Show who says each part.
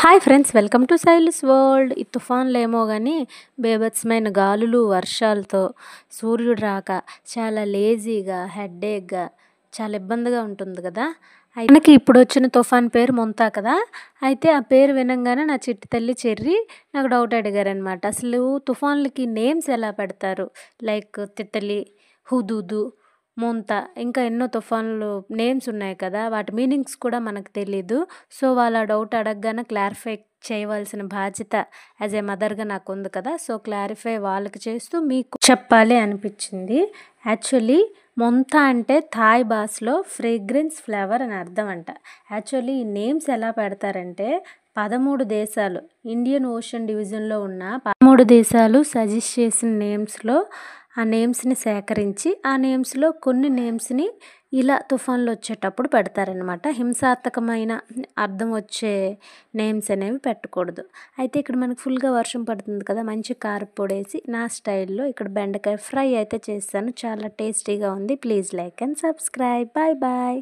Speaker 1: Hi friends, welcome to సైలిస్ world. ఈ తుఫాన్లు ఏమో కానీ బేభత్సమైన గాలులు వర్షాలతో సూర్యుడు రాక చాలా లేజీగా హెడ్ఏక్గా చాలా ఇబ్బందిగా ఉంటుంది కదా. మనకి ఇప్పుడు వచ్చిన తుఫాన్ పేరు మొంతా కదా. అయితే ఆ పేరు వినంగానే నా చిట్టి తల్లి చెర్రి నాకు డౌట్ అడిగారనమాట. అసలు తుఫాన్లకి నేమ్స్ ఎలా పెడతారు? లైక్ తితలి, హుదూదు, మొంత, ఇంకా ఎన్నో తుఫాన్లు నేమ్స్ ఉన్నాయి కదా. వాటి మీనింగ్స్ కూడా మనకు తెలీదు. సో వాళ్ళ డౌట్ అడగగానే క్లారిఫై చేయవలసిన బాధ్యత యాజ్ ఏ మదర్గా నాకు ఉంది కదా. సో క్లారిఫై వాళ్ళకి చేస్తూ మీకు చెప్పాలి అనిపించింది. యాక్చువల్లీ మొంత అంటే థాయ్ భాషలో ఫ్రేగ్రెన్స్ ఫ్లేవర్ అని అర్థం అంట. యాక్చువల్లీ ఈ నేమ్స్ ఎలా పెడతారంటే 13 దేశాలు ఇండియన్ ఓషన్ డివిజన్లో ఉన్న 13 దేశాలు సజెస్ట్ చేసిన నేమ్స్లో ఆ నేమ్స్ని సేకరించి ఆ నేమ్స్లో కొన్ని నేమ్స్ని ఇలా తుఫాన్లు వచ్చేటప్పుడు పెడతారనమాట. హింసాత్మకమైన అర్థం వచ్చే నేమ్స్ అనేవి పెట్టకూడదు. అయితే ఇక్కడ మనకు ఫుల్గా వర్షం పడుతుంది కదా. మంచి కారపొడి వేసి నా స్టైల్లో ఇక్కడ బెండకాయ ఫ్రై అయితే చేస్తాను. చాలా టేస్టీగా ఉంది. Please like and subscribe. Bye bye.